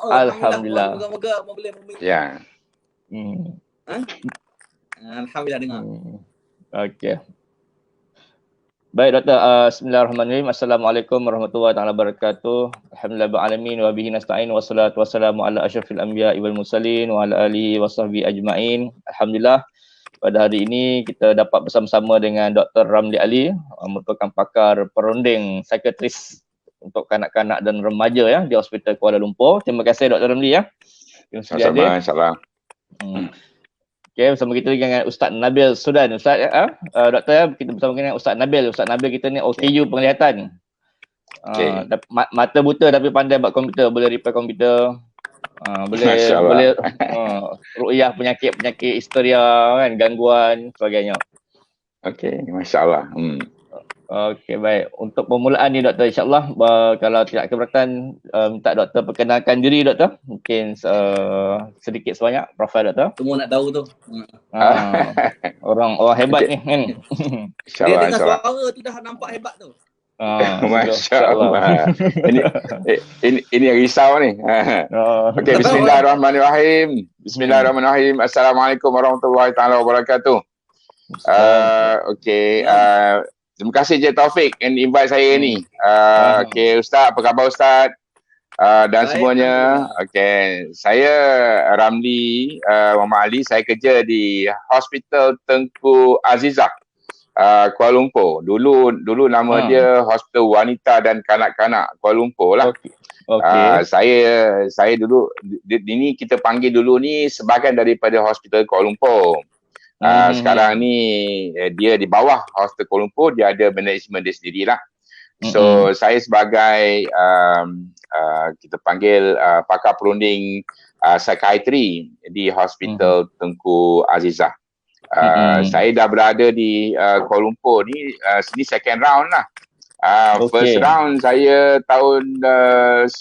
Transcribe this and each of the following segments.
Oh, Alhamdulillah. Moga-moga boleh memilih. Ya. Alhamdulillah dengar. Okey. Baik Doktor, bismillahirrahmanirrahim. Assalamualaikum warahmatullahi wabarakatuh. Alhamdulillah alamin wa bihi nasta'in wassalatu wassalamu ala asyrafil anbiya'i wal mursalin wa ala alihi wasahbihi ajma'in. Alhamdulillah pada hari ini kita dapat bersama-sama dengan Dr. Ramli Ali, merupakan pakar perunding psikiatris untuk kanak-kanak dan remaja ya di Hospital Kuala Lumpur. Terima kasih Dr. Ramli ya. Sama-sama, insyaAllah. Okey, bersama kita dengan Ustaz Nabil Sudan. Ustaz Doktor ya, kita bersama dengan Ustaz Nabil. Ustaz Nabil kita ni OKU penglihatan. Mata buta tapi pandai buat komputer, boleh repair komputer. Boleh ru'yah penyakit-penyakit histeria kan, gangguan sebagainya. Okey, masya-Allah. Okey, baik. Untuk permulaan ni Doktor, insya-Allah kalau tidak keberatan minta Doktor perkenalkan diri Doktor. Mungkin sedikit sebanyak profil Doktor. Semua nak tahu tu. Orang hebat ni kan. Dia dengar suara tu dah nampak hebat tu. Masya-Allah. Ini risau ni. Okey, bismillahirrahmanirrahim. Bismillahirrahmanirrahim. Assalamualaikum warahmatullahi taala wabarakatuh. Okey, terima kasih Encik Taufik yang invite saya ni. Okey, Ustaz, apa khabar Ustaz? Dan baik, semuanya. Okey, saya Ramli Muhammad Ali, saya kerja di Hospital Tengku Azizah, Kuala Lumpur. Dulu nama dia Hospital Wanita dan Kanak-kanak Kuala Lumpur lah. Saya dulu ini kita panggil dulu ni sebahagian daripada Hospital Kuala Lumpur. Sekarang ni dia di bawah Hospital Kuala Lumpur, dia ada manajemen dia sendirilah. So saya sebagai kita panggil pakar perunding psikiatri di Hospital Tengku Azizah. Saya dah berada di Kuala Lumpur ni, sini second round lah. First round saya tahun 94.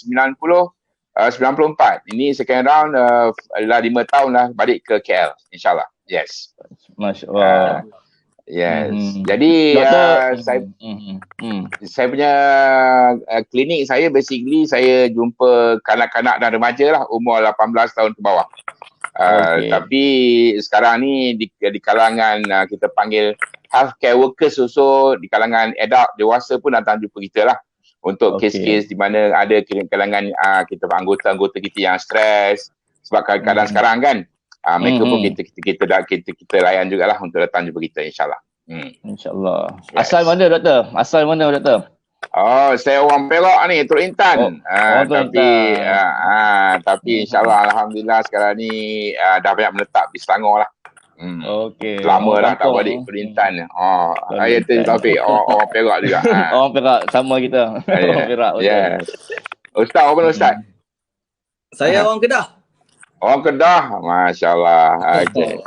Ini second round dah 5 tahun lah balik ke KL, insyaAllah. Yes. Masya Allah. Yes. Jadi saya punya klinik saya basically saya jumpa kanak-kanak dan remaja lah umur 18 tahun ke bawah. Tapi sekarang ni di kalangan kita panggil healthcare workers also, di kalangan adult dewasa pun datang jumpa kita lah untuk kes-kes di mana ada kalangan kita anggota-anggota kita yang stres sebab keadaan sekarang kan. Mereka pun kita layan jugalah untuk datang jumpa kita, insyaAllah. InsyaAllah. Yes. Asal mana Doktor? Oh, saya orang Perak ni, Teluk Intan. Tapi insyaAllah Alhamdulillah sekarang ni dah banyak menetap di Selangor lah. Lama dah tak balik Teluk Intan. Saya tu Taufik, orang Perak juga. Orang Perak, sama kita. Orang Perak. Yes. Ustaz, apa mana Ustaz? Saya orang Kedah. Orang Kedah, masya-Allah. Okey.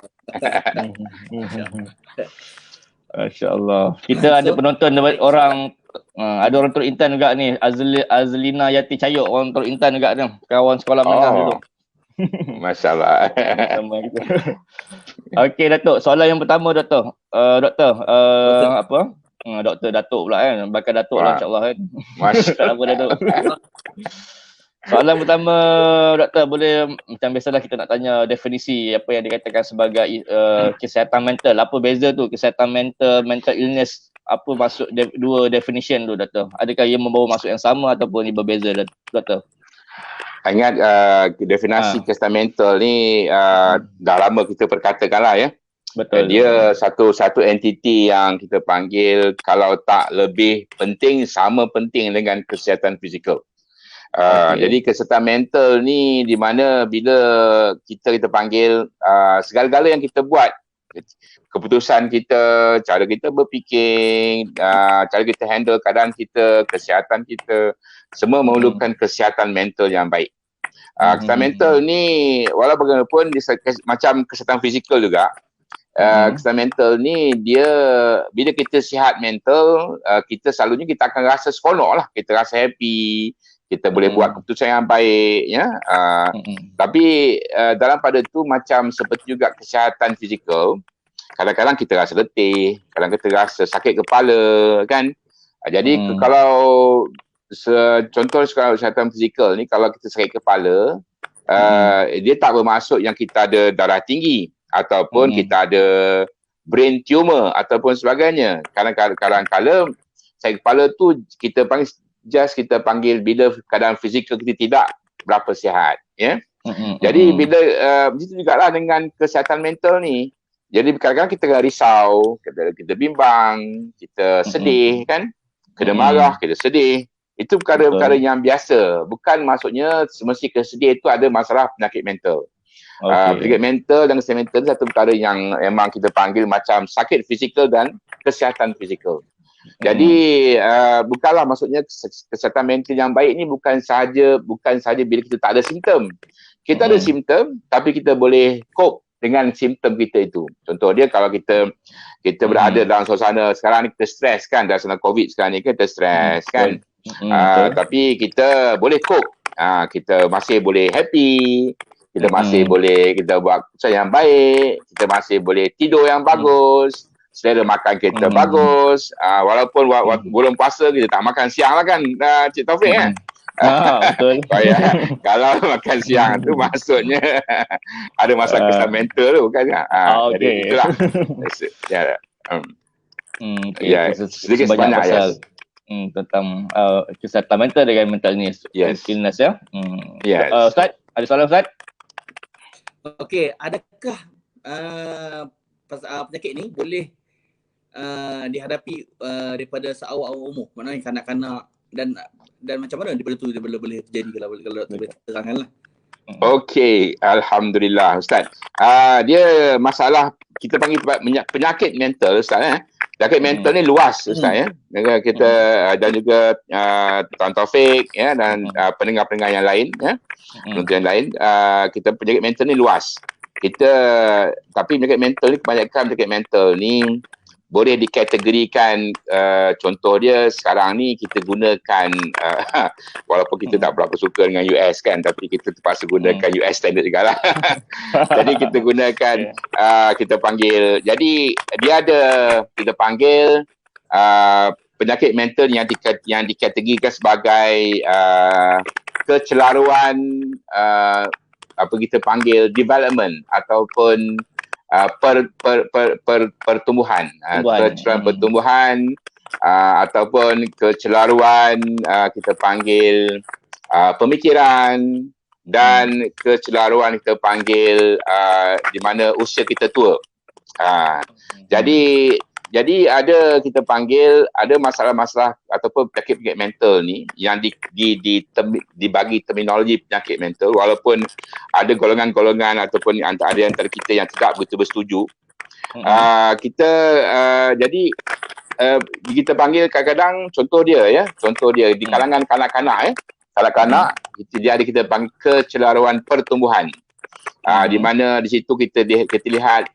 Masya-Allah. Kita ada penonton orang ada orang Teluk Intan juga ni, Azlina Yati Cayok, orang Teluk Intan juga ni, kawan sekolah menengah dulu. Masya-Allah. Okey Datuk, soalan yang pertama Doktor. Doktor Datuk pula kan, bakal Datuk lah insya-Allah kan. Masya-Allah Datuk. Soalan pertama Doktor, boleh macam biasalah kita nak tanya definisi apa yang dikatakan sebagai kesihatan mental. Apa beza tu kesihatan mental illness, apa maksud dua definition tu Doktor? Adakah ia membawa maksud yang sama ataupun ia berbeza Doktor? Ingat definisi kesihatan mental ni dah lama kita perkatakan lah ya. Betul. Dia satu entiti yang kita panggil kalau tak lebih penting, sama penting dengan kesihatan fizikal. Jadi kesihatan mental ni di mana bila kita panggil segala-gala yang kita buat, keputusan kita, cara kita berfikir, cara kita handle keadaan kita, kesihatan kita, semua memerlukan kesihatan mental yang baik. Kesihatan mental ni walaupun bagaimanapun macam kesihatan fizikal juga. Kesihatan mental ni dia bila kita sihat mental, kita selalunya kita akan rasa seronok lah, kita rasa happy, kita boleh buat keputusan yang baik ya. Tapi dalam pada tu macam seperti juga kesihatan fizikal, kadang-kadang kita rasa letih, kadang-kadang kita rasa sakit kepala kan. Jadi kalau contoh sekarang kesihatan fizikal ni, kalau kita sakit kepala, dia tak bermaksud yang kita ada darah tinggi ataupun kita ada brain tumor ataupun sebagainya. Kadang-kadang sakit kepala tu kita panggil bila keadaan fizikal kita tidak berapa sihat, ya. Jadi bila begitu jugalah dengan kesihatan mental ni. Jadi kadang-kadang kita risau, kita bimbang, kita sedih kan, kita marah, kita sedih. Itu perkara-perkara yang biasa. Bukan maksudnya semesti kesedih itu ada masalah penyakit mental. Penyakit mental dan kesihatan mental satu perkara yang memang kita panggil macam sakit fizikal dan kesihatan fizikal. Jadi bukanlah maksudnya kesihatan mental yang baik ni bukan sahaja bila kita tak ada simptom. Kita ada simptom tapi kita boleh cope dengan simptom kita itu. Contoh dia kalau kita berada dalam suasana sekarang ni kita stres kan, dalam suasana COVID sekarang ni kita stres kan. Tapi kita boleh cope. Kita masih boleh happy, kita masih boleh kita buat keputusan yang baik, kita masih boleh tidur yang bagus, selera makan kita bagus. Walaupun bulan puasa kita tak makan siang lah kan, Cik Taufik kan. Betul. Kalau makan siang tu maksudnya ada masalah kesihatan mental tu kan. Jadi itulah. Sedikit sebanyak tentang kesihatan mental dengan mental illness ya. Ustaz, ada soalan Ustaz? Okey, adakah penyakit ni boleh dihadapi daripada seawal umur? Maknanya kanak-kanak dan macam mana dia boleh terjadi kalau doktor boleh terangkanlah. Okey, alhamdulillah Ustaz. Dia masalah kita panggil penyakit mental Ustaz. Penyakit mental ni luas Ustaz ya. Kita dan juga Tuan Taufik ya dan pendengar-pendengar yang lain ya. Penonton yang lain, kita penyakit mental ni luas. Tapi penyakit mental ni kebanyakan penyakit mental ni boleh dikategorikan, contoh dia sekarang ni kita gunakan walaupun kita tak berapa suka dengan US kan, tapi kita terpaksa gunakan US standard juga lah. Jadi kita gunakan, kita panggil, jadi dia ada, kita panggil penyakit mental yang dikategorikan sebagai kecelaruan, apa kita panggil development ataupun pertumbuhan, kecelaruan pertumbuhan ataupun kecelaruan kita panggil pemikiran dan kecelaruan kita panggil di mana usia kita tua. Jadi ada kita panggil ada masalah-masalah ataupun penyakit mental ni yang dibagi terminologi penyakit mental, walaupun ada golongan-golongan ataupun ada antara kita yang tidak betul bersetuju. Jadi kita panggil kadang-kadang contoh dia di kalangan kanak-kanak kanak-kanak dia ada kita panggil kecelaruan pertumbuhan. Di mana di situ kita lihat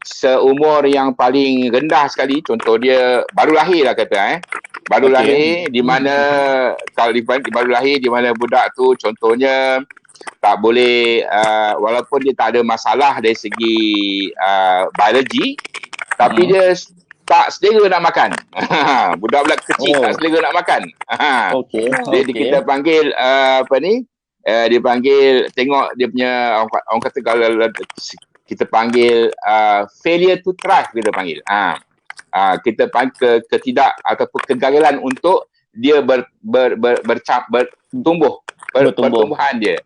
seumur yang paling rendah sekali, contoh dia baru lahir lah kata baru lahir, di mana kalau baru lahir di mana budak tu contohnya tak boleh walaupun dia tak ada masalah dari segi biologi, tapi dia tak selera nak makan. Budak-budak kecil tak selera nak makan. Jadi kita panggil dia panggil, tengok dia punya orang kata kalau kita panggil failure to thrive, kita panggil. Kita panggil ketidak ataupun kegagalan untuk dia bertumbuh. Pertumbuhan dia.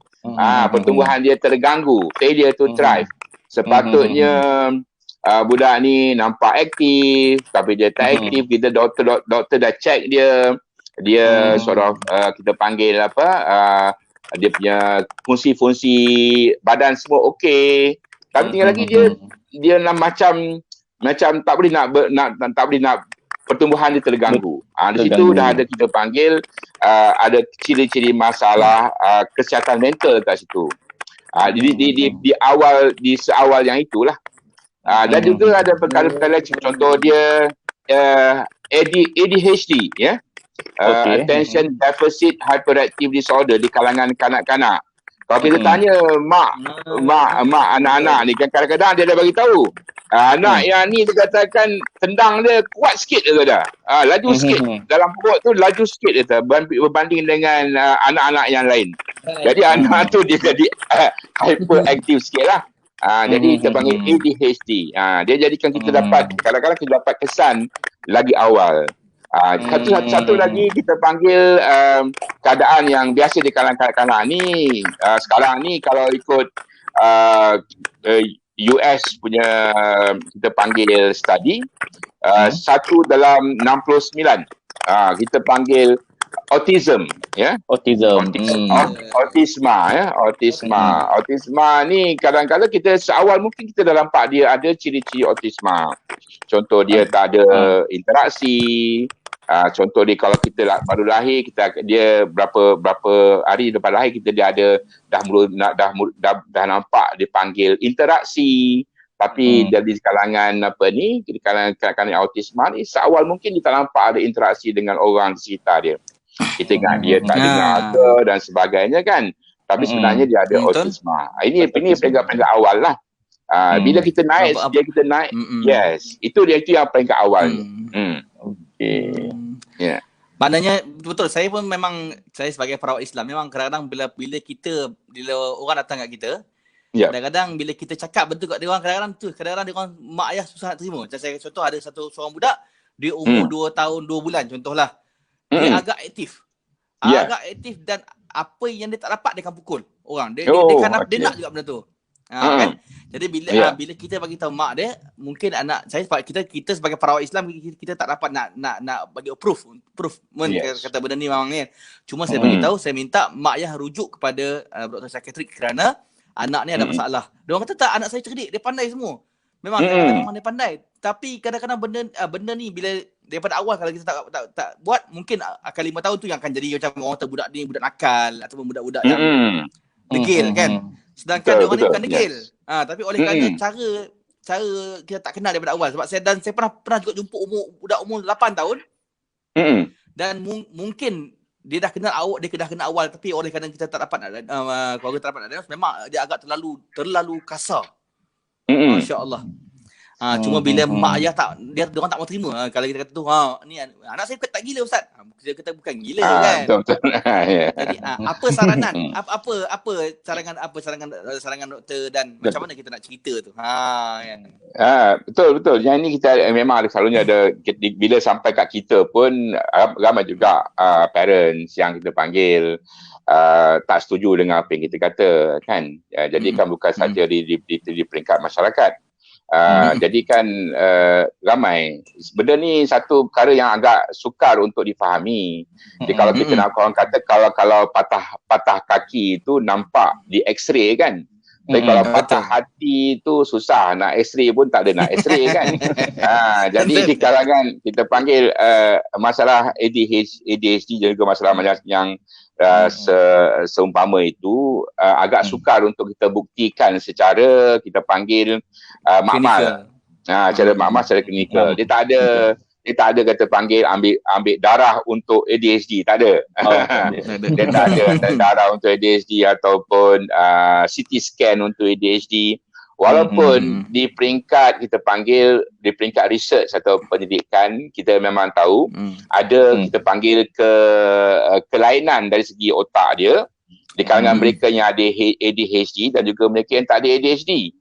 Pertumbuhan dia terganggu, failure to thrive. Sepatutnya budak ni nampak aktif tapi dia tak aktif. Kita doktor dah check dia sort of kita panggil dia punya fungsi-fungsi badan semua okey. Tapi tinggal lagi dia macam tak boleh nak pertumbuhan dia terganggu. Di situ dah ada kita panggil ada ciri-ciri masalah kesihatan mental kat situ. Di seawal yang itulah. Dan juga ada perkara-perkara contoh dia ADHD ya. Attention Deficit Hyperactive Disorder di kalangan kanak-kanak. Kalau kita tanya mak anak-anak ni kan kadang-kadang dia dah bagi tahu. Anak yang ni dia katakan tendang dia kuat sikit dia dah. Laju sikit. Dalam perut tu laju sikit dia tu berbanding dengan anak-anak yang lain. Jadi anak tu dia jadi hyperaktif sikit lah. Jadi kita panggil ADHD. Dia jadikan kita dapat, kadang-kadang kita dapat kesan lagi awal. Satu lagi kita panggil keadaan yang biasa di kalangan kanak-kanak ni. Sekarang ni kalau ikut US punya kita panggil study, 1 dalam 69 kita panggil autism, ya. Autisma ni kadang-kadang kita seawal mungkin kita dah nampak dia ada ciri-ciri autisma. Contoh dia tak ada interaksi. Contoh dia kalau kita baru lahir, dia berapa hari lepas lahir dia ada dah nampak dia panggil interaksi. Tapi dari kalangan di kalangan autisma ni seawal mungkin dia tak nampak ada interaksi dengan orang di sekitar dia. Kita ingat dia tak dengar ke dan sebagainya kan. Tapi sebenarnya dia ada autisma. Ini peringkat-peringkat awal lah. Bila kita naik, yes, itu yang peringkat awal. Okey. Ya. Maknanya betul, saya pun memang, saya sebagai perawat Islam memang kadang-kadang bila orang datang kat kita, kadang-kadang bila kita cakap betul kat dia orang, kadang-kadang dia orang mak ayah susah nak terima. Macam saya contoh ada seorang budak, dia umur 2 tahun 2 bulan contohlah. Dia agak aktif. Agak aktif dan apa yang dia tak dapat dia akan pukul orang. Dia nak juga benda tu. Kan? Jadi bila kita bagi tahu mak dia, mungkin anak saya, kita sebagai perawat Islam kita tak dapat nak bagi proof kata benda ni memang ni. Cuma saya bagi tahu, saya minta mak ayah rujuk kepada doktor psikiatrik kerana anak ni ada masalah. Dia orang kata tak, anak saya cerdik, dia pandai semua. Memang dia pandai. Tapi kadang-kadang benda ni bila daripada awal kalau kita tak buat, mungkin akan 5 tahun tu yang akan jadi macam orang kata budak ni budak nakal ataupun budak-budak yang degil kan. Sedangkan orang ni bukan degil. Tapi oleh kerana cara kita tak kenal daripada awal. Sebab saya pernah juga jumpa budak umur 8 tahun. Dan mungkin dia dah kenal awal, tapi oleh kerana kita tak dapat keluarga tak dapat nak diagnos, memang dia agak terlalu kasar. Masya-Allah. Cuma bila mak ayah dia orang tak mau terima. Kalau kita kata tu, ni anak saya tak gila Ustaz. Dia kata bukan gila kan. Betul. Jadi apa saranan? Apa sarangan doktor dan macam mana kita nak cerita tu? Kan. Betul. Yang ini kita memang selalunya ada, bila sampai kat kita pun ramai juga parents yang kita panggil tak setuju dengan apa yang kita kata kan. Jadi kan bukan saja di peringkat masyarakat. Jadi kan ramai. Benda ni satu perkara yang agak sukar untuk difahami. Jadi kalau kita nak, orang kata kalau patah kaki itu nampak di x-ray kan. Tapi kalau patah hati itu susah, nak x-ray pun tak ada nak x-ray kan. Jadi di kalangan kita panggil masalah ADHD dan juga masalah yang seumpama itu agak sukar untuk kita buktikan secara kita panggil makmal. Secara makmal, secara klinikal. Dia tak ada kata panggil ambil darah untuk ADHD, tak ada. Dia tak ada darah untuk ADHD ataupun CT scan untuk ADHD. Walaupun di peringkat kita panggil, di peringkat research atau pendidikan, kita memang tahu ada kita panggil kelainan dari segi otak dia di kalangan mereka yang ada ADHD dan juga mereka yang tak ada ADHD.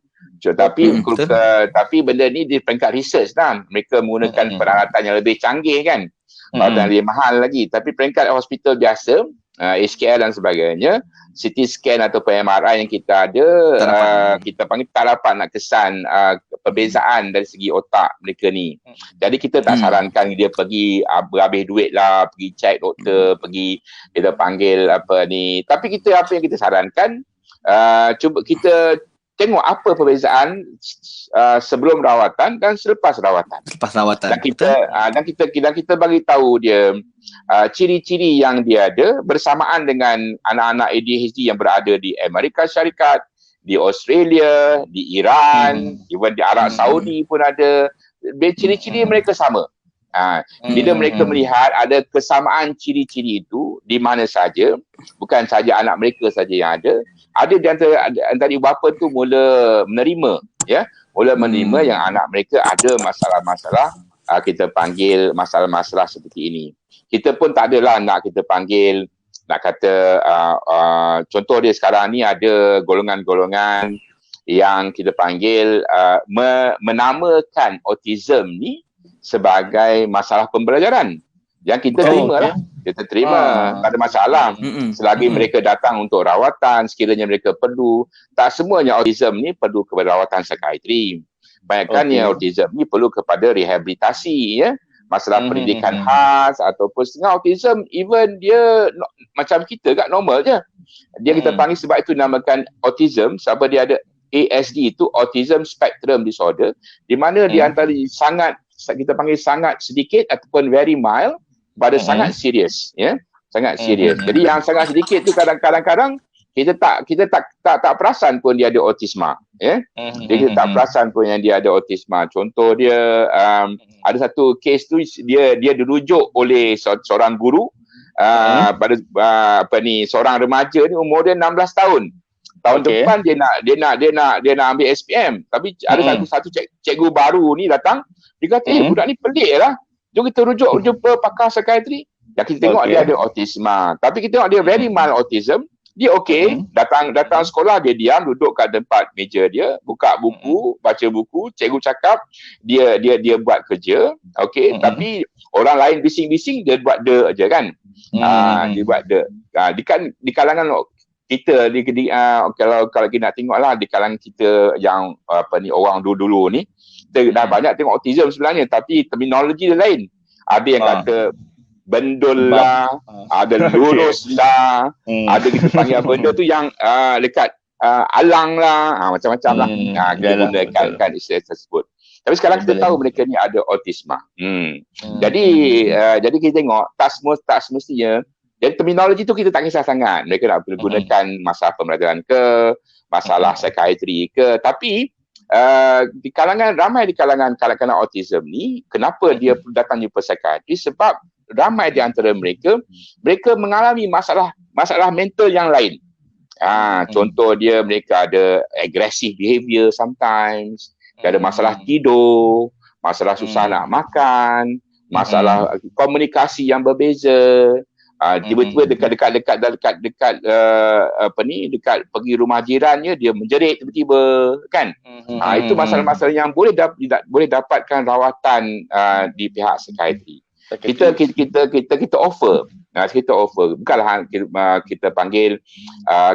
Tapi benda ni di peringkat research kan, mereka menggunakan peralatan yang lebih canggih kan, peralatan lebih mahal lagi. Tapi peringkat hospital biasa, HKL dan sebagainya, CT scan ataupun MRI yang kita ada, kita panggil tak dapat nak kesan perbezaan dari segi otak mereka ni. Jadi kita tak sarankan dia pergi berhabis duit lah, pergi check doktor, pergi kita panggil apa ni. Tapi apa yang kita sarankan, cuba kita tengok apa perbezaan sebelum rawatan dan selepas rawatan. Dan kita bagi tahu dia ciri-ciri yang dia ada bersamaan dengan anak-anak ADHD yang berada di Amerika Syarikat, di Australia, di Iran, even di Arab Saudi pun ada. Ciri-ciri mereka sama. Bila mereka melihat ada kesamaan ciri-ciri itu di mana saja, bukan saja anak mereka saja yang ada di antara ibu bapa tu mula menerima, mula menerima yang anak mereka ada masalah-masalah, kita panggil masalah-masalah seperti ini. Kita pun tak adalah nak kita panggil, nak kata contoh dia sekarang ni ada golongan-golongan yang kita panggil menamakan autism ni sebagai masalah pembelajaran. Yang kita terima lah. Kita terima, tak ada masalah. Selagi mereka datang untuk rawatan, sekiranya mereka perlu. Tak semuanya autism ni perlu kepada rawatan psikiatri. Banyakkannya autism ni perlu kepada rehabilitasi, masalah pendidikan khas ataupun setengah autism, even dia macam kita kat normal je. Dia kita panggil, sebab itu namakan autism, sebab dia ada ASD, itu Autism Spectrum Disorder, di mana di antara sangat, kita panggil sangat sedikit ataupun very mild pada sangat serius, sangat serius. Jadi yang sangat sedikit tu kadang-kadang kita tak perasan pun dia ada autisma, Dia tak perasan pun yang dia ada autisma. Contoh dia ada satu kes tu, dia dirujuk oleh seorang guru pada seorang remaja ni, umur dia 16 tahun. Tahun depan dia nak ambil SPM, tapi ada satu cikgu baru ni datang, dia kata budak ni pelik lah, jom kita jumpa pakar psikiatri. Yang kita tengok dia ada autisma, tapi kita tengok dia very mild autism. Dia datang sekolah, dia diam, duduk kat tempat meja dia, buka buku, baca buku, cikgu cakap, dia buat kerja, tapi orang lain bising-bising, dia buat je kan. Dia buat di kalangan kita, kalau kita nak tengoklah di kalangan kita yang orang dulu-dulu ni, kita dah banyak tengok autism sebenarnya, tapi terminologi dia lain. Ada yang kata bendul lah, ada lurus lah, ada kita panggil benda tu yang dekat alang lah, macam-macam lah. Kita gunakan istilah tersebut. Tapi sekarang kita tahu mereka ni ada autisma. Jadi kita tengok tak semestinya. Jadi terminologi tu kita tak kisah sangat. Mereka nak gunakan masalah pembelajaran ke, masalah psikiatri ke, tapi ramai di kalangan autism ni, kenapa dia datang jumpa psikiatri? Sebab ramai di antara mereka mengalami masalah mental yang lain. Contoh dia, mereka ada aggressive behavior sometimes, ada masalah tidur, masalah susah nak makan, masalah komunikasi yang berbeza. Tiba-tiba dekat pergi rumah jirannya, dia menjerit tiba-tiba kan. Itu masalah-masalah yang boleh dapatkan rawatan di pihak psikiatri. Kita offer, bukanlah kita panggil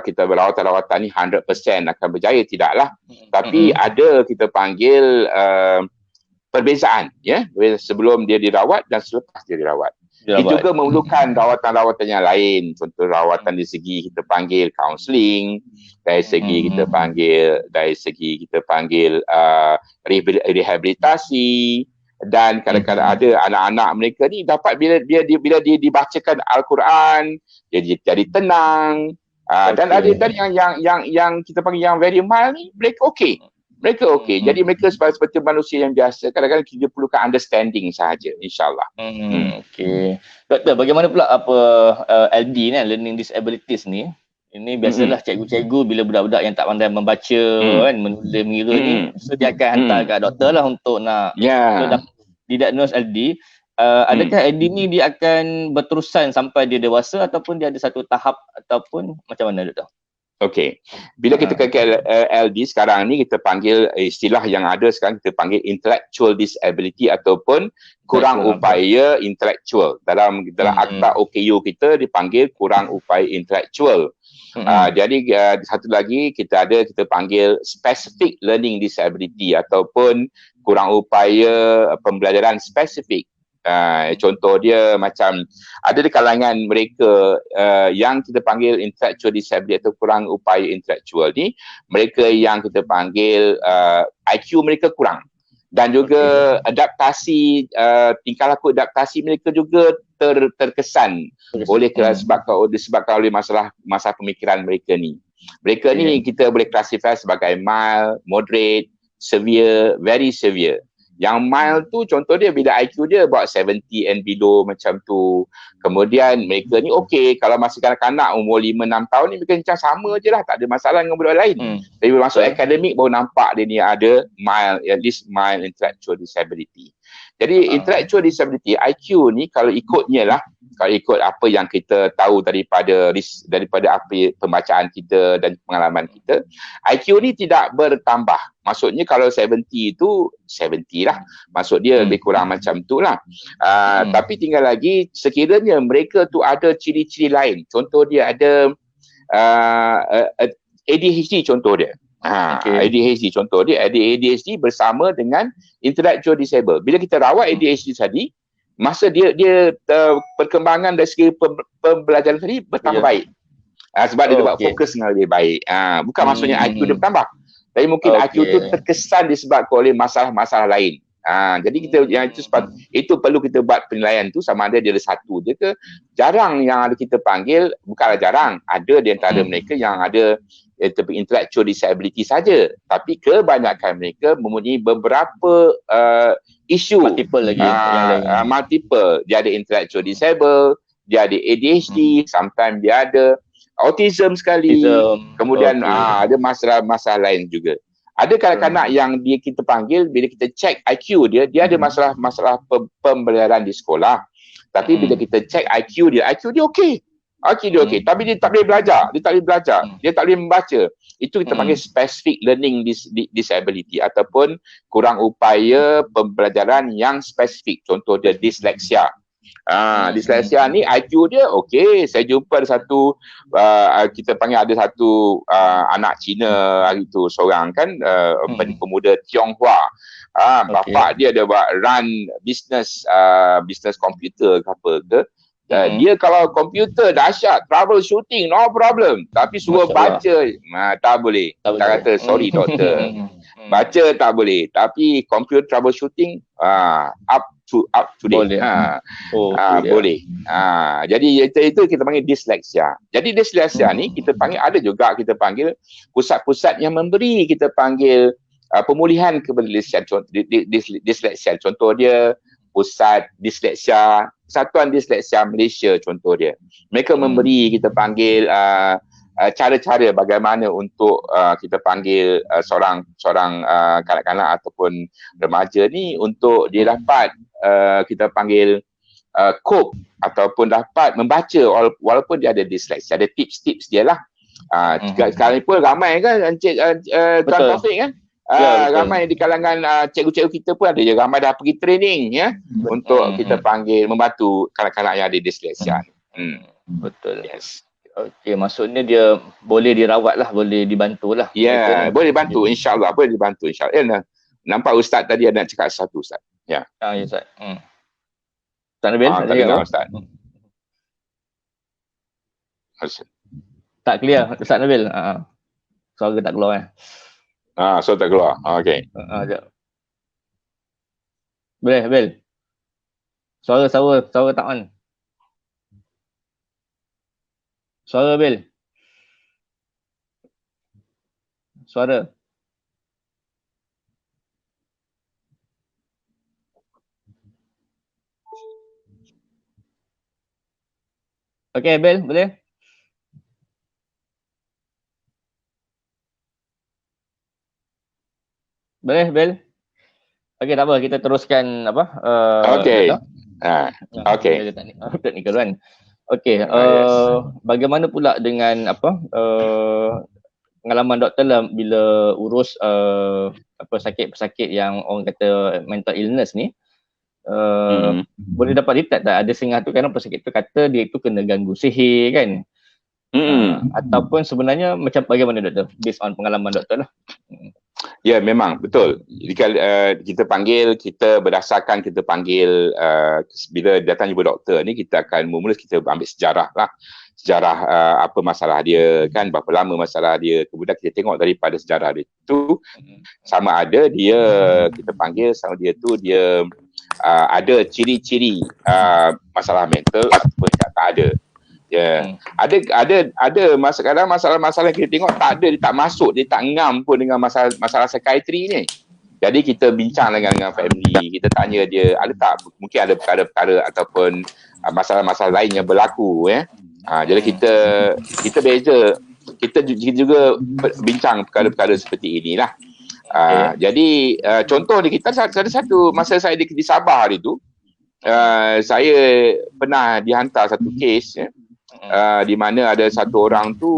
kita rawatan ni 100% akan berjaya, tidaklah. Tapi ada kita panggil perbezaan, sebelum dia dirawat dan selepas dia dirawat. Dia juga memerlukan rawatan-rawatan yang lain. Contoh rawatan dari segi kita panggil counselling, dari segi kita panggil rehabilitasi, dan kadang-kadang ada anak-anak mereka ni dapat bila dia dibacakan Al-Quran, dia jadi tenang. Dan ada yang kita panggil yang very mild ni, mereka okey. Jadi mereka seperti manusia yang biasa. Kadang-kadang kita perlukan understanding sahaja, insyaAllah. Doktor, bagaimana pula LD ni, learning disabilities ni? Ini biasalah cikgu-cikgu bila budak-budak yang tak pandai membaca, kan, menulis, mengira ni, so dia akan hantar kat doktor lah untuk nak didiagnose LD. Adakah LD ni dia akan berterusan sampai dia dewasa, ataupun dia ada satu tahap, ataupun macam mana, doktor? Bila kita kata LD sekarang ni, kita panggil istilah yang ada sekarang, kita panggil intellectual disability ataupun kurang upaya intelektual. Dalam akta OKU kita dipanggil kurang upaya intelektual. Jadi satu lagi kita panggil specific learning disability ataupun kurang upaya pembelajaran spesifik. Contoh dia macam ada di kalangan mereka yang kita panggil intellectual disability atau kurang upaya intelektual ni, mereka yang kita panggil IQ mereka kurang, dan juga adaptasi, tingkah laku adaptasi mereka juga terkesan disebabkan oleh masalah pemikiran mereka ni. Mereka ni kita boleh classify sebagai mild, moderate, severe, very severe. Yang mild tu contoh dia bila IQ dia about 70 and below macam tu. Kemudian mereka ni okey, kalau masih kanak-kanak umur 5-6 tahun ni mereka macam sama je lah, tak ada masalah dengan budak lain. Tapi bila masuk akademik baru nampak dia ni ada mild, at least mild intellectual disability. Jadi intellectual disability, IQ ni kalau ikutnya lah, kalau ikut apa yang kita tahu daripada apa pembacaan kita dan pengalaman kita, IQ ni tidak bertambah. Maksudnya kalau 70 tu 70 lah. Maksud dia lebih kurang macam tu lah. Tapi tinggal lagi sekiranya mereka tu ada ciri-ciri lain. Contoh dia ada ADHD contoh dia. ADHD contoh dia, ADHD bersama dengan intellectual disable. Bila kita rawat ADHD tadi, masa dia perkembangan dari segi pembelajaran tadi bertambah baik. Sebab dia dapat fokus dengan lebih baik. Bukan maksudnya IQ dia bertambah. Tapi mungkin IQ tu terkesan disebabkan oleh masalah-masalah lain. Jadi kita yang itu perlu kita buat penilaian tu sama ada dia ada satu je ke. Jarang yang ada kita panggil, bukanlah jarang, ada di antara mereka yang ada intellectual disability saja, tapi kebanyakan mereka mempunyai beberapa isu multiple lagi yang lain. Multiple, dia ada intellectual disable, dia ada ADHD, sometimes dia ada autism sekali, kemudian ada masalah-masalah lain juga. Ada kanak-kanak yang kita panggil, bila kita check IQ dia ada masalah pembelajaran di sekolah, tapi bila kita check IQ dia okey. Dia okey, tapi dia tak boleh belajar, dia tak boleh membaca. Itu kita panggil specific learning disability ataupun kurang upaya pembelajaran yang spesifik. Contoh dia dyslexia. Dyslexia ni IQ dia okey. Saya jumpa ada satu kita panggil ada satu anak Cina hari tu seorang kan, pemuda Tionghoa. Bapa dia buat run business komputer ke apa ke. Dia kalau komputer dahsyat, troubleshooting no problem, tapi suruh baca tak boleh. Kita kata sorry doktor, baca tak boleh, tapi computer troubleshooting up to date. Boleh. Jadi itu kita panggil dyslexia. Jadi dyslexia ni kita panggil, ada juga kita panggil pusat-pusat yang memberi kita panggil pemulihan kepada dyslexia. Contoh dia pusat dyslexia, Persatuan Dyslexia Malaysia contoh dia. Mereka memberi kita panggil cara-cara bagaimana untuk kita panggil seorang kanak-kanak ataupun remaja ni untuk dia dapat kita panggil cope ataupun dapat membaca walaupun dia ada dyslexia. Ada tips-tips dia lah. Sekarang pun ramai kan Encik Tuan Taufik kan? Ramai di kalangan cikgu-cikgu kita pun ada je, ramai dah pergi training ya untuk kita panggil membantu kanak-kanak yang ada dyslexia. Betul. Yes. Okey, maksudnya dia boleh dirawat lah, boleh dibantu lah. Ya, boleh bantu, insyaAllah boleh dibantu, insyaAllah. Nampak Ustaz tadi ada nak cakap satu Ustaz. Ya. Ya Ustaz. Ustaz Nabil? Tak dengar Ustaz. Tak clear Ustaz Nabil. Suara tak keluar So tak keluar. Okey. Boleh, Bil. Suara tak on. Suara Bil. Suara. Okey, Bil, boleh? Boleh, Bel? Okey, tak apa. Kita teruskan apa? Okey. Okey. Teknikal kan. Okey. Bagaimana pula dengan apa? Pengalaman doktor lah bila urus pesakit-pesakit yang orang kata mental illness ni. Boleh dapat detect tak? Ada setengah tu kan pesakit tu kata dia itu kena ganggu sihir kan? Ataupun sebenarnya macam bagaimana doktor? Based on pengalaman doktor lah. Ya, memang betul. Jika kita panggil, kita berdasarkan kita panggil bila datang jumpa doktor ni, kita akan mula kita ambil sejarah lah. Sejarah apa masalah dia kan, berapa lama masalah dia. Kemudian kita tengok daripada sejarah dia tu sama ada dia kita panggil sama dia tu dia ada ciri-ciri masalah mental ataupun tak ada. Ya. Ada masalah-masalah kita tengok tak ada, dia tak masuk, dia tak ngam pun dengan masalah psikiatri ni. Jadi kita bincang dengan family, kita tanya dia ada tak mungkin ada perkara-perkara ataupun masalah-masalah lain yang berlaku jadi kita beza, kita juga bincang perkara-perkara seperti inilah. Jadi contoh ni kita ada satu masa saya di Sabah hari tu, saya pernah dihantar satu kes di mana ada satu orang tu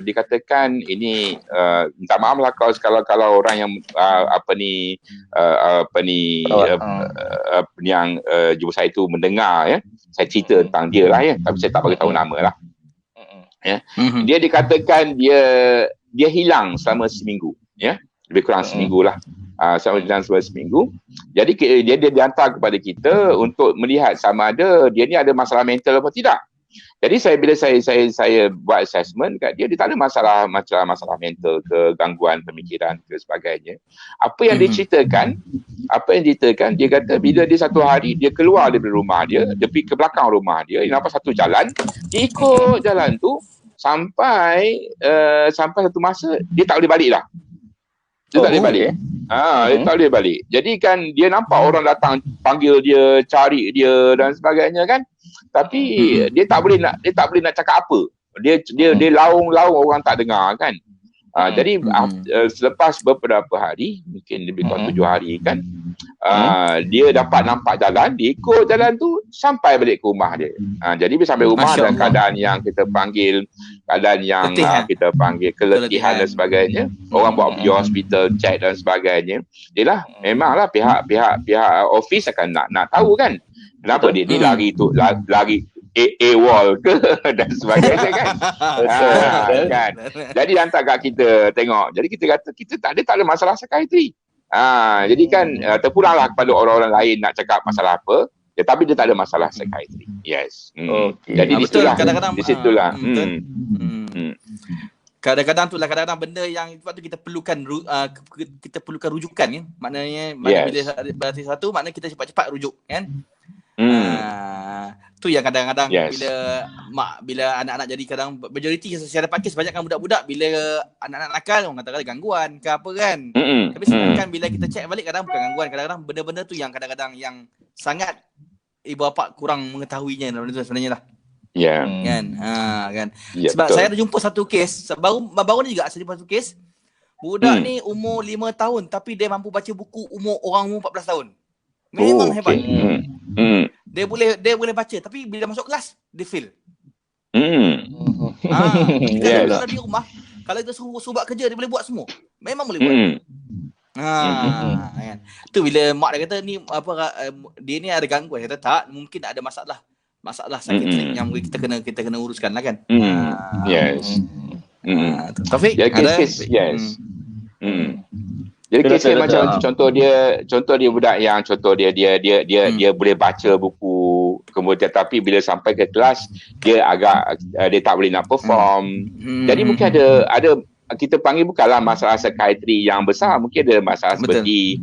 dikatakan ini minta maaf lah kalau orang yang yang jumpa saya tu mendengar saya cerita tentang dia lah tapi saya tak bagi tahu nama lah. Dia dikatakan dia hilang selama seminggu, lebih kurang seminggu lah. Selama seminggu. Jadi dia dihantar kepada kita untuk melihat sama ada dia ni ada masalah mental atau tidak. Jadi bila saya buat assessment kat dia tak ada masalah mental ke, gangguan pemikiran ke sebagainya. Apa yang diceritakan, dia kata bila dia satu hari dia keluar daripada rumah dia pergi ke belakang rumah dia nampak satu jalan, dia ikut jalan tu sampai satu masa dia tak boleh balik dah. Dia tak boleh balik. Dia tak boleh balik. Jadi kan dia nampak orang datang panggil dia, cari dia dan sebagainya kan. Tapi dia tak boleh nak cakap apa. Dia laung-laung orang tak dengar kan. Jadi selepas beberapa hari, mungkin lebih kurang 7 hari kan, dia dapat nampak jalan, dia ikut jalan tu sampai balik ke rumah dia. Jadi bila sampai rumah dalam keadaan yang kita panggil kita panggil keletihan dan sebagainya, orang bawa pergi hospital check dan sebagainya. Yalah, memanglah pihak office akan nak tahu kan. Kenapa dia lari AWOL ke dan sebagainya kan. Kan. Jadi hantar kat kita tengok. Jadi kita kata dia tak ada masalah psikiatri. Jadi kan terpulanglah kepada orang-orang lain nak cakap masalah apa. Tapi dia tak ada masalah psikiatri. Yes. Jadi di situlah. Kadang-kadang tu lah benda yang sebab tu kita perlukan rujukan kan. Maknanya bila berarti satu maknanya kita cepat-cepat rujuk kan. Tu yang kadang-kadang bila anak-anak jadi kadang majoriti saya dapat kes banyakkan budak-budak bila anak-anak nakal orang kata gangguan ke apa kan. Tapi sedangkan bila kita check balik kadang bukan gangguan, kadang-kadang benda-benda tu yang kadang-kadang yang sangat ibu bapa kurang mengetahuinya benda tu sebenarnya lah. Kan. Kan. Sebab betul. Saya ada jumpa satu kes baru ni juga saya jumpa satu kes. Budak ni umur 5 tahun tapi dia mampu baca buku orang umur 14 tahun. Memang hebat. Dia boleh baca tapi bila masuk kelas dia fail. Kalau di rumah kalau kita suruh buat kerja dia boleh buat semua. Memang boleh buat. Kan. Tu bila mak dia kata ni dia ni ada gangguan, kata tak, mungkin ada masalah sakit yang kita kena uruskan lah kan. Taufik ada Jadi kes macam contoh dia budak yang dia boleh baca buku, kemudian tapi bila sampai ke kelas dia tak boleh nak perform. Jadi mungkin ada kita panggil bukanlah masalah psikiatri yang besar, mungkin ada masalah seperti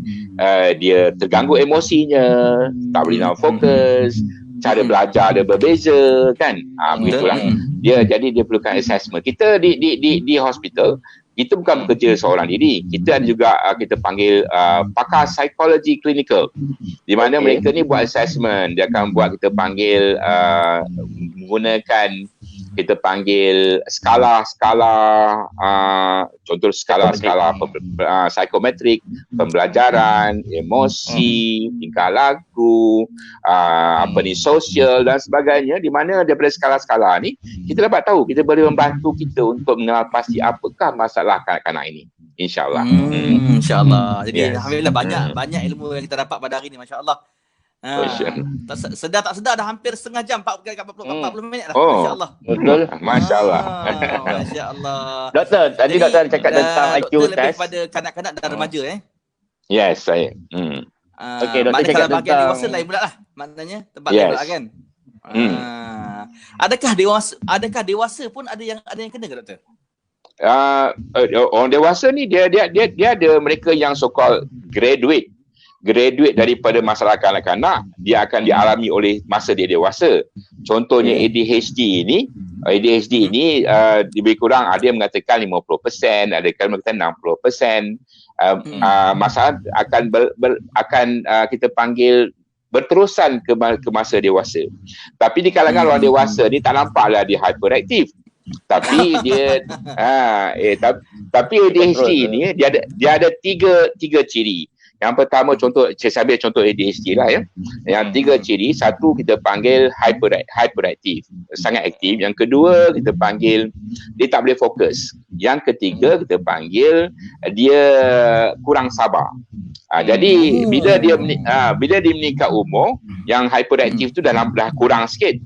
dia terganggu emosinya, tak boleh nak fokus, cara belajar dia berbeza kan. Begitulah. Jadi dia perlukan assessment. Kita di hospital kita bukan bekerja seorang diri. Kita ada juga kita panggil pakar psikologi klinikal. Di mana mereka ni buat assessment. Dia akan buat kita panggil menggunakan kita panggil skala contoh skala psikometrik, pembelajaran, emosi, tingkah laku, sosial dan sebagainya, di mana daripada skala-skala ni kita dapat tahu, kita boleh membantu kita untuk mengenal pasti apakah masalah kanak-kanak ini. InsyaAllah. InsyaAllah. Jadi alhamdulillah banyak ilmu yang kita dapat pada hari ini, masya-Allah. Sedar tak sedar dah hampir setengah jam, 40 minit dah. Masya-Allah. Betul. Masya-Allah. Masya-Allah. Doktor, tadi doktor cakap tentang IQ test. Lebih pada kanak-kanak dan remaja Yes, saya. Okey, doktor cakap tentang bahagian dewasa lain pula lah. Maknanya tempat lain pula kan. Adakah dewasa pun ada yang kena ke doktor? Orang dewasa ni dia ada mereka yang so called graduate daripada masalah kanak-kanak, dia akan dialami oleh masa dia dewasa. Contohnya ADHD ni ADHD ni lebih kurang ada yang mengatakan 50%, ada yang mengatakan 60%. Masalah akan kita panggil berterusan ke masa dewasa. Tapi di kalangan orang dewasa ni tak nampaklah dia hyperaktif. Tapi dia tapi ADHD ni dia ada tiga ciri. Yang pertama, saya ambil contoh ADHD lah ya. Yang 3 ciri, satu kita panggil hyperaktif, sangat aktif. Yang kedua kita panggil dia tak boleh fokus. Yang ketiga kita panggil dia kurang sabar. Jadi bila dia meningkat umur, yang hyperaktif tu dah kurang sikit.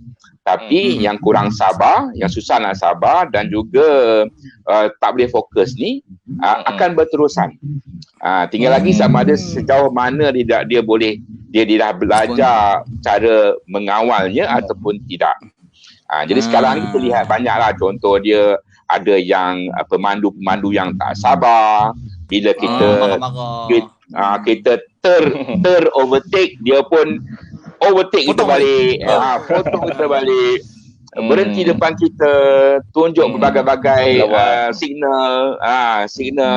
Tapi yang kurang sabar, yang susah nak sabar dan juga tak boleh fokus ni akan berterusan. Tinggal lagi sama ada sejauh mana dia dah belajar cara mengawalnya ataupun tidak. Jadi sekarang kita lihat banyaklah contoh dia, ada yang pemandu yang tak sabar. Bila kita overtake, dia pun overtake kita balik, potong kita balik, berhenti depan kita, tunjuk berbagai-bagai signal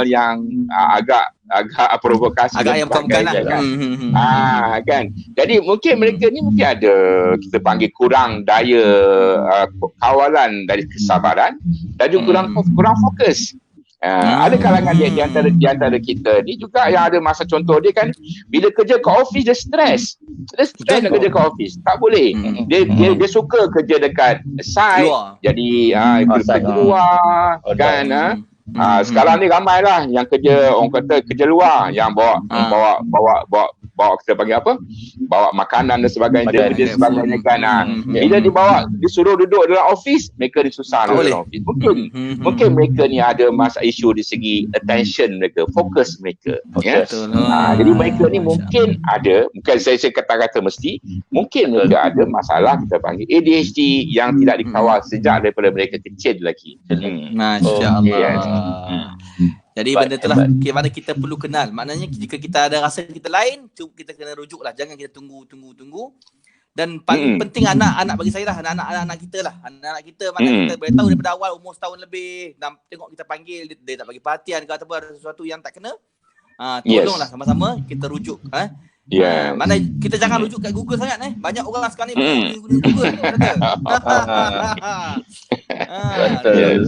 yang agak provokasi, agak yang bukan kan. Jadi mungkin mereka ni mungkin ada kita panggil kurang daya kawalan dari kesabaran dan juga kurang fokus. Ada kalangan di antara kita ni juga yang ada masa contoh dia kan, bila kerja ke office dia stres nak kerja ke office, tak boleh. Dia suka kerja dekat site, jadi kerja luar kan. Sekarang ni ramai lah yang kerja, orang kata kerja luar, yang bawa kita panggil apa, bawa makanan dan sebagainya, kan. Bila disuruh duduk dalam office, mereka disusah dalam office. Mungkin mereka ni ada masalah isu di segi attention mereka, fokus mereka. Jadi mereka ni mungkin ada, bukan saya kata mesti, mungkin mereka ada masalah kita panggil ADHD yang tidak dikawal sejak daripada mereka kecil lagi. Masya-Allah. Jadi benda itulah mana kita perlu kenal. Maknanya jika kita ada rasa kita lain, kita kena rujuklah. Jangan kita tunggu. Dan paling penting anak-anak bagi saya lah, anak-anak kita lah. Anak-anak kita mana kita boleh tahu daripada awal umur setahun lebih, dan tengok kita panggil dia tak bagi perhatian ke ataupun ada sesuatu yang tak kena. Tolonglah sama-sama kita rujuk. Mana kita jangan rujuk kat Google sangat Banyak orang sekarang ni guna Google.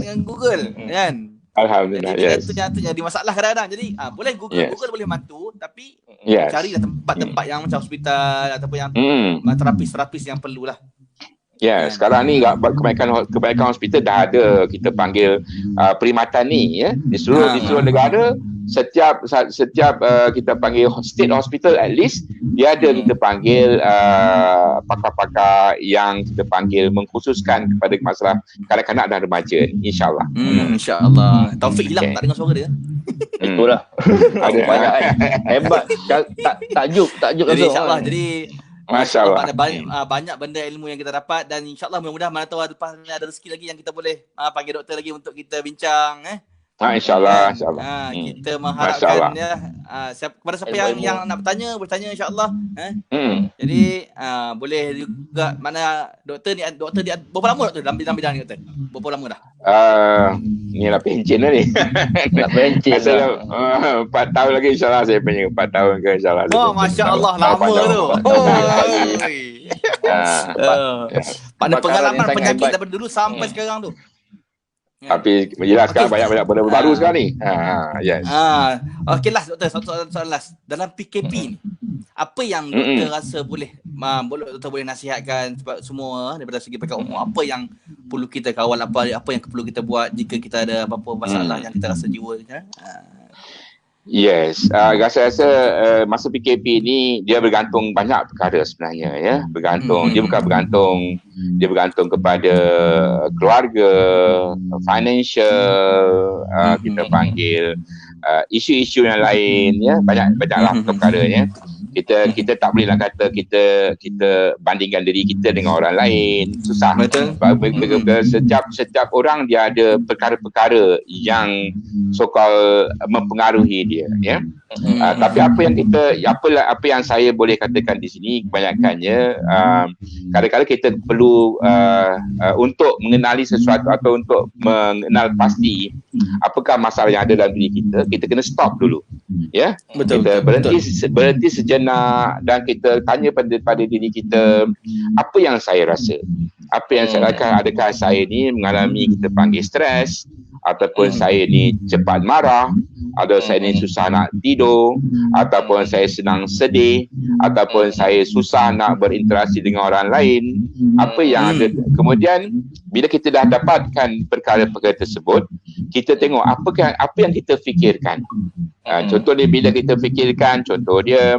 Dengan Google kan. Alhamdulillah. Itu jadi masalah kadang-kadang. Jadi boleh Google boleh bantu, tapi carilah tempat-tempat yang macam hospital ataupun yang terapis yang perlulah. Sekarang ni kebanyakan hospital dah ada kita panggil perkhidmatan ni di seluruh negara. Setiap kita panggil state hospital, at least dia ada kita panggil pakar-pakar yang kita panggil mengkhususkan kepada masalah kanak-kanak dan remaja, insyaAllah. InsyaAllah. Taufik hilang tak dengar suara dia. Itulah. Ada banyak hebat. Takjub InsyaAllah. Jadi Masya-Allah. Banyak benda ilmu yang kita dapat, dan insya-Allah mudah-mudahan mana tahu lepas ni ada rezeki lagi yang kita boleh panggil doktor lagi untuk kita bincang insya-Allah. Kita mengharapkan kepada siapa yang nak bertanya boleh tanya insya-Allah. Jadi boleh juga, mana doktor ni berapa lama doktor dalam bidang ni doktor? Berapa lama dah? Ni lah pencen dah ni. Nak pencen dah. 4 tahun lagi insya-Allah saya pencen, 4 tahun ke insya-Allah. Masya-Allah lama tu. Pada pengalaman penyakit daripada dulu sampai sekarang tu. Tapi jelas sekarang banyak benda baru sekarang ni. Okey last doktor, soalan last. Dalam PKP ni, apa yang doktor rasa doktor boleh nasihatkan sebab semua daripada segi pekat umur, apa yang perlu kita kawal, apa yang perlu kita buat jika kita ada apa-apa masalah yang kita rasa jiwa rasa masa PKP ni dia bergantung banyak perkara sebenarnya bergantung. Dia bukan bergantung kepada keluarga, financial, kita panggil isu-isu yang lain, banyaklah perkara Kita tak boleh nak kata kita bandingkan diri kita dengan orang lain. Susah. Betul. Setiap orang dia ada perkara-perkara yang so-called mempengaruhi dia, ya. Tapi apa yang saya boleh katakan di sini kebanyakannya kadang-kadang kita perlu untuk mengenali sesuatu atau untuk mengenal pasti apakah masalah yang ada dalam diri kita kena stop dulu, ya. Betul. Kita berhenti sejenak dan kita tanya pada diri kita, apa yang saya rasa, apa yang saya rasakan, adakah saya ni mengalami kita panggil stres, ataupun saya ni cepat marah, atau saya ni susah nak tidur, ataupun saya senang sedih, ataupun saya susah nak berinteraksi dengan orang lain, apa yang ada. Kemudian bila kita dah dapatkan perkara-perkara tersebut, kita tengok apa yang kita fikirkan. Contoh dia, bila kita fikirkan, contoh dia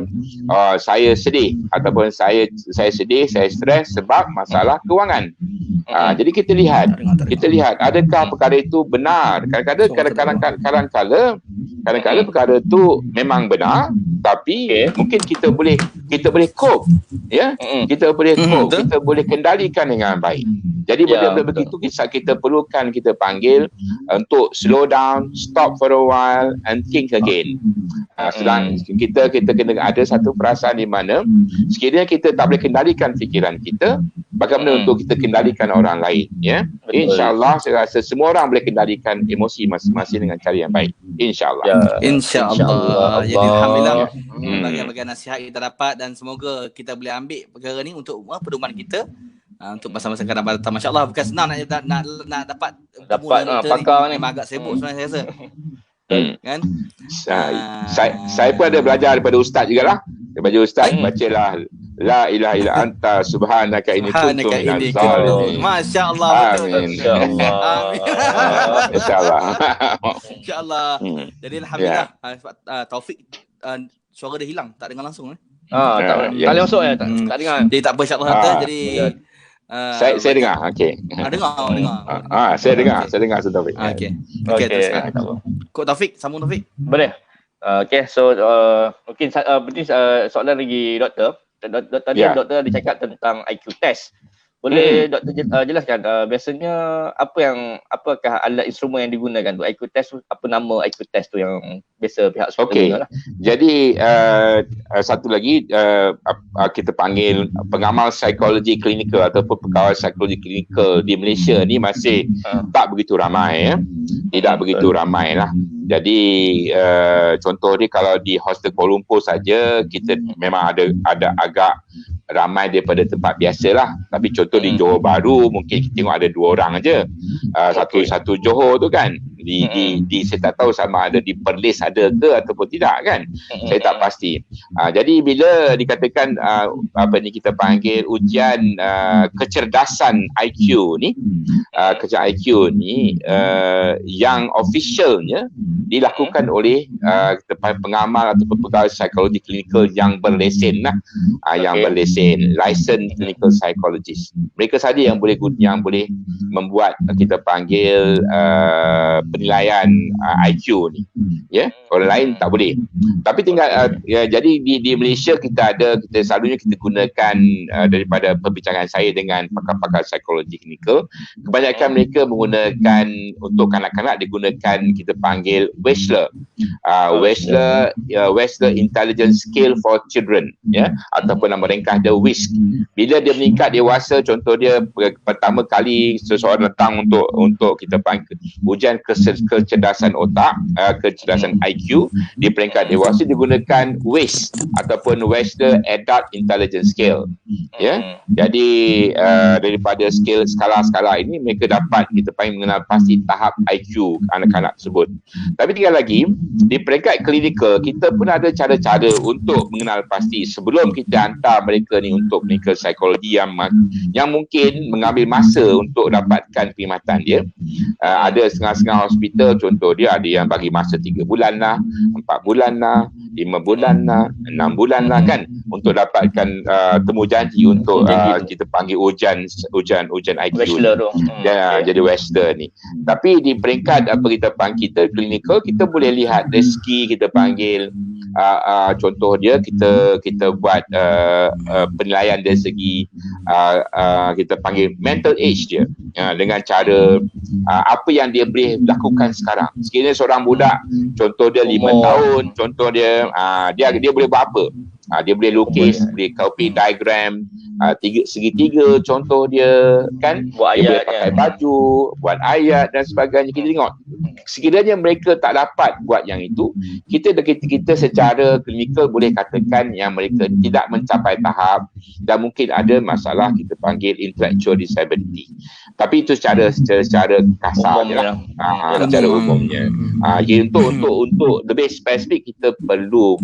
saya sedih, ataupun saya sedih, saya stres sebab masalah kewangan. Jadi kita lihat adakah perkara itu benar. Kadang-kadang perkara itu memang benar, tapi mungkin kita boleh cope, ya. Kita boleh cope, kita boleh kendalikan dengan baik. Jadi benda-benda begitu kita perlukan, kita panggil untuk slow down, stop for a while and think again. Sedang kita kena ada satu perasaan di mana sekiranya kita tak boleh kendalikan fikiran kita, bagaimana untuk kita kendalikan orang lain, ya. InsyaAllah saya rasa semua orang boleh kendalikan emosi masing-masing dengan cara yang baik, InsyaAllah. InsyaAllah. Jadi alhamdulillah bagian-bagian nasihat kita dapat, dan semoga kita boleh ambil perkara ni untuk pedoman kita untuk masa-masa akan datang. Masya-Allah, bukan senang nak dapat pakar ni. Memang agak sibuk sebenarnya saya rasa. Kan? Saya pun ada belajar daripada ustaz jugalah. Daripada ustaz bacalah la ilaha illa anta subhanaka inni kuntu minaz zalimin. Masya-Allah, betul. Amin. Insya-Allah. Insya-Allah. Jadi alhamdulillah, Taufik suara dia hilang, tak dengar langsung tak boleh masuk ya, tak dengar. Jadi tak apa, insya-Allah jadi saya dengar. Okey. Dengar. Saya dengar Taufik. Okey. Teruskan. Kok Taufik, sambung Taufik. Boleh. Okey, so mungkin soalan lagi doktor. Doktor ada cakap tentang IQ test. Boleh doktor jelaskan biasanya apakah alat instrumen yang digunakan tu? IQ test tu, apa nama IQ test tu yang biasa pihak hospital guna lah. Jadi satu lagi kita panggil pengamal psikologi klinikal ataupun pegawai psikologi klinikal di Malaysia ni masih tak begitu ramai, ya. Tidak begitu ramai lah. Jadi contoh dia kalau di hostel Kuala Lumpur saja kita memang ada agak ramai daripada tempat biasalah. Tapi contoh di Johor Bahru mungkin kita tengok ada 2 orang aja. Satu Johor tu kan. Di saya tak tahu sama ada di Perlis ada ke ataupun tidak kan. Saya tak pasti. Jadi bila dikatakan kita panggil ujian kecerdasan IQ ni, kecerdasan IQ ni yang officialnya dilakukan oleh pengamal atau pegawai psikologi klinikal yang berlesen lah, yang berlesen, licensed clinical psychologist. Mereka saja yang boleh membuat kita panggil penilaian IQ ni, ya. Orang lain tak boleh. Tapi tinggal jadi di Malaysia kita selalunya kita gunakan daripada perbincangan saya dengan pakar-pakar psikologi klinikal, kebanyakan mereka menggunakan untuk kanak-kanak digunakan kita panggil Wechsler. Wechsler Intelligence Scale for Children, ya, ataupun nama ringkas dia WISC. Bila dia meningkat dewasa, contoh dia pertama kali seseorang datang untuk kita panggil ujian kecerdasan otak, kecerdasan IQ di peringkat dewasa digunakan WISC ataupun Wechsler Adult Intelligence Scale, ya. Jadi daripada skala-skala ini mereka dapat kita panggil mengenal pasti tahap IQ anak-anak tersebut. Tapi tinggal lagi di peringkat klinikal kita pun ada cara-cara untuk mengenal pasti sebelum kita hantar mereka ni untuk klinikal psikologi yang mungkin mengambil masa untuk dapatkan perkhidmatan dia. Ada setengah-setengah hospital contoh dia ada yang bagi masa 3 bulan lah, 4 bulan lah, 5 bulan lah, 6 bulan lah kan untuk dapatkan temu janji untuk kita panggil ujian IQ jadi Wechsler ni. Tapi di peringkat kita klinikal kita boleh lihat rezeki kita panggil contoh dia kita buat penilaian dari segi kita panggil mental age dia, dengan cara apa yang dia boleh lakukan sekarang. Sekiranya seorang budak, contoh dia 5 tahun, contoh dia dia boleh buat apa? Dia boleh lukis, boleh copy diagram, segitiga contoh dia kan, buat dia ayat, boleh pakai baju, buat ayat dan sebagainya. Kita tengok sekiranya mereka tak dapat buat yang itu, kita secara klinikal boleh katakan yang mereka tidak mencapai tahap dan mungkin ada masalah kita panggil intellectual disability. Tapi itu secara kasar je lah, secara umumnya. Jadi untuk lebih spesifik kita perlu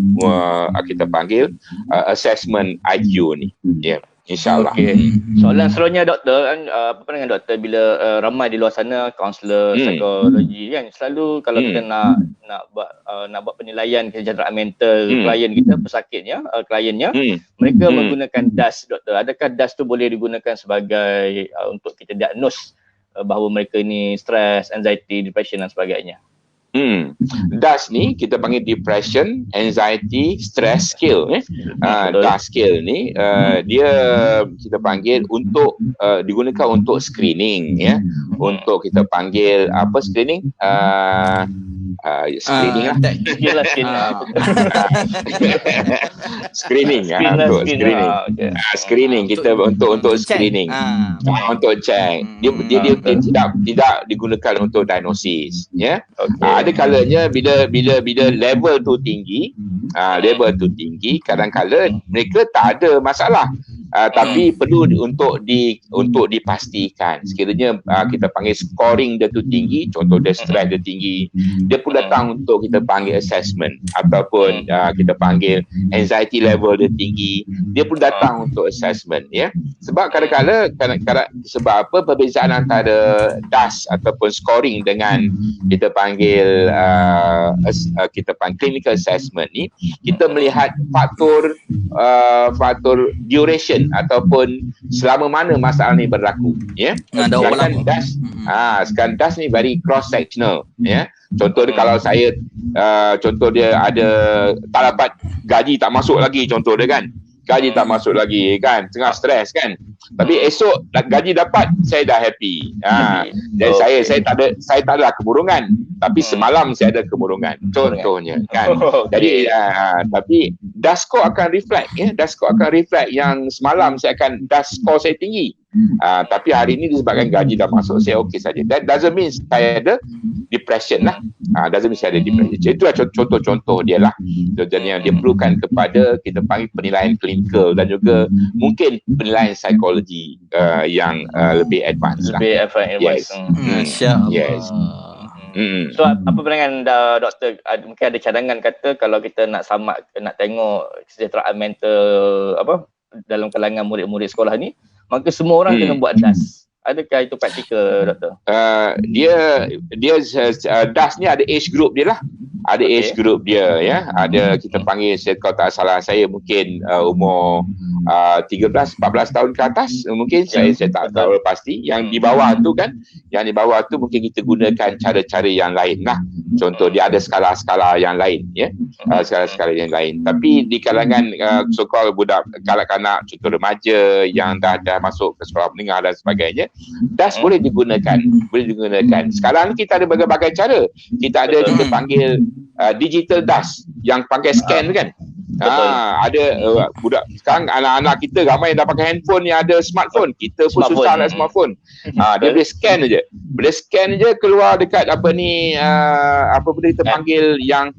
kita panggil assessment IQ ni. Ya, insyaAllah. Okay. Soalan seterusnya doktor, apa pandangan doktor bila ramai di luar sana kaunselor psikologi kan, selalu kalau kita nak buat penilaian kesejahteraan mental klien kita, pesakitnya, kliennya, mereka menggunakan DAS doktor. Adakah DAS tu boleh digunakan sebagai untuk kita diagnose bahawa mereka ni stres, anxiety, depression dan sebagainya? DAS ni kita panggil depression, anxiety, stress scale. DAS scale ni dia kita panggil untuk digunakan untuk screening, ya. Untuk kita panggil apa screening? Screening lah. Screening screening kita untuk screening, untuk check. Dia tidak digunakan untuk diagnosis, ya. Ada kalanya bila level tu tinggi, kadang-kadang mereka tak ada masalah, tapi perlu untuk dipastikan sekiranya kita panggil scoring dia tu tinggi, contoh dia stress dia tinggi, dia pun datang untuk kita panggil assessment, ataupun kita panggil anxiety level dia tinggi, dia pun datang untuk assessment, ya. Sebab kadang-kadang sebab apa perbezaan antara DAS ataupun scoring dengan kita panggil clinical assessment ni, kita melihat faktor duration ataupun selama mana masalah ni berlaku, ya. Sekarang DAS ni very cross sectional, ya. Contoh dia kalau saya contoh dia ada tak dapat gaji, tak masuk lagi, contoh dia kan, gaji tak masuk lagi kan, tengah stres kan, tapi esok gaji dapat, saya dah happy. Dan saya tak ada kemurungan, tapi semalam saya ada kemurungan, contohnya kan. Jadi tapi DAS score akan reflect, ya. DAS score akan reflect yang semalam DAS score saya tinggi, tapi hari ini disebabkan gaji dah masuk, saya okey saja. That doesn't mean saya ada depression lah. Doesn't mean saya ada depression. Itulah contoh-contoh dia lah. Jadi yang dia perlukan kepada kita panggil penilaian klinikal dan juga mungkin penilaian psikologi yang lebih advance lah. Lebih advance. InsyaAllah. Yes. So apa pandangan doktor, mungkin ada cadangan kata kalau kita nak tengok kesejahteraan mental dalam kalangan murid-murid sekolah ni, maka semua orang kena buat DAS. Adakah itu praktikal doktor? Dia DAS ni ada age group dia lah. Ada age group dia, ya. Ada kita panggil, kalau tak salah saya mungkin umur 13-14 tahun ke atas, mungkin saya tak tahu pasti. Yang di bawah tu kan, yang di bawah tu mungkin kita gunakan cara-cara yang lain lah. Contoh dia ada skala-skala yang lain, ya. Skala-skala yang lain. Tapi di kalangan so-called budak kanak-kanak, contoh remaja yang dah masuk ke sekolah menengah dan sebagainya, DAS boleh digunakan. Sekarang ni kita ada berbagai cara. Kita ada kita panggil digital DAS yang pakai scan kan. Ada budak sekarang, anak-anak kita ramai yang dah pakai handphone yang ada smartphone. Kita pun susah nak smartphone. Dia boleh scan je. Keluar dekat apa benda kita panggil yang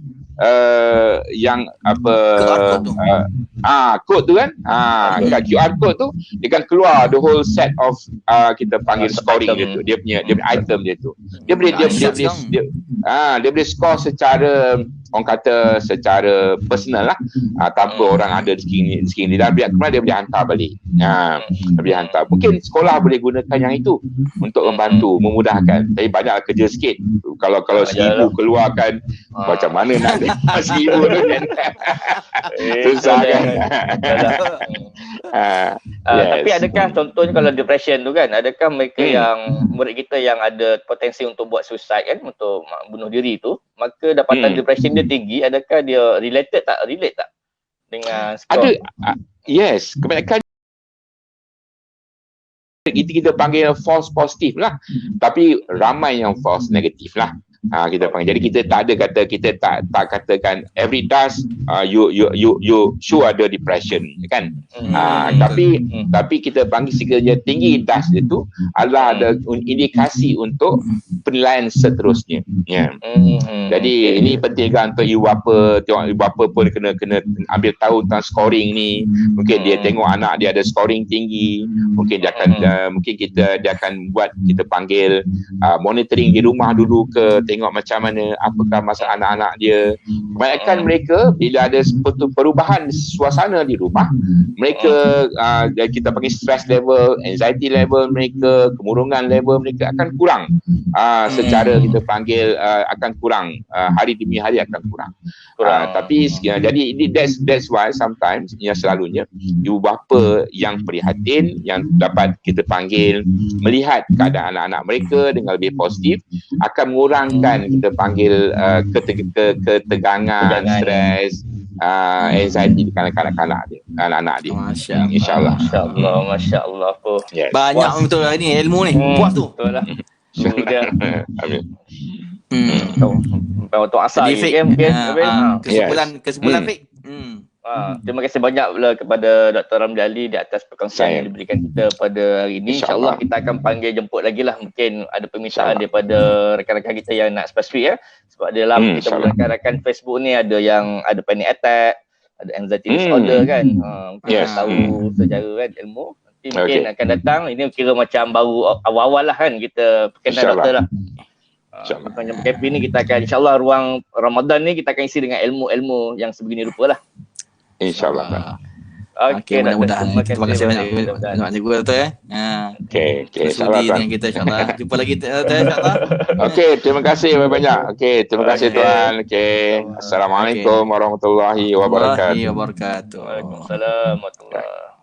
kod tu kan, kat QR code tu dia kan keluar the whole set of kita panggil scoring dia tu, dia punya item dia tu, dia boleh score secara orang kata secara personal lah, tanpa orang ada di sekeliling dia, biar kemudian dia boleh hantar balik. Boleh hantar. Mungkin sekolah boleh gunakan yang itu untuk membantu, memudahkan. Tapi banyak kerja sikit. Kalau 1,000 keluarkan, macam mana nak 1,000 tu kan. Susah kan? Tapi adakah contohnya kalau depression tu kan, adakah mereka yang murid kita yang ada potensi untuk buat suicide kan, untuk bunuh diri tu, maka dapatan depression dia tinggi, adakah dia relate tak dengan skor? Ada, yes, kebanyakan kita panggil false positif lah, tapi ramai yang false negatif lah. Kita panggil. Jadi kita tak ada kata, kita tak katakan every task you sure ada depression kan. Tapi kita panggil sekiranya tinggi task itu adalah ada indikasi untuk penilaian seterusnya. Jadi ini penting kan untuk ibu bapa, tengok ibu bapa pun kena ambil tahu tentang scoring ni. Mungkin dia tengok anak dia ada scoring tinggi, mungkin dia akan dia akan buat, kita panggil monitoring di rumah dulu ke, tengok macam mana, apakah masalah anak-anak dia. Kebanyakan mereka bila ada perubahan suasana di rumah, mereka kita panggil stress level, anxiety level mereka, kemurungan level mereka akan kurang. Secara kita panggil akan kurang, hari demi hari akan kurang. Tapi jadi that's why sometimes, yang selalunya ibu bapa yang prihatin, yang dapat kita panggil melihat keadaan anak-anak mereka dengan lebih positif, akan mengurangkan kita panggil ketegangan, stres, anxiety di kanak-kanak dia, anak-anak dia. InsyaAllah. Masya-Allah. Yes. Banyak betul ni ilmu ni. Puas tu. Betul lah. Sudah. Amin. Untuk asal Jadi, mungkin. Kesimpulan Fik. Terima kasih banyak pula kepada Dr. Ramli Ali di atas perkongsian yang diberikan kita pada hari ini. InsyaAllah kita akan panggil jemput lagi lah. Mungkin ada permintaan daripada rakan-rakan kita yang nak spesifik ya. Sebab dalam kita rakan-rakan Facebook ni ada yang ada panic attack, ada anxiety disorder kan. Mungkin tahu secara kan ilmu. Nanti mungkin akan datang. Ini kira macam baru awal-awal lah kan kita perkenal doktor lah. Makanya KP ni kita akan insyaAllah ruang Ramadan ni kita akan isi dengan ilmu-ilmu yang sebegini rupa lah. InsyaAllah. Okey, mudah-mudahan. Terima kasih banyak juga Doktor. Okey, sudi dengan kita insyaAllah. Jumpa lagi Doktor insyaAllah. Okey, terima kasih banyak. Okey, terima kasih Tuan. Okey. Assalamualaikum warahmatullahi wabarakatuh. Waalaikumsalam warahmatullahi wabarakatuh.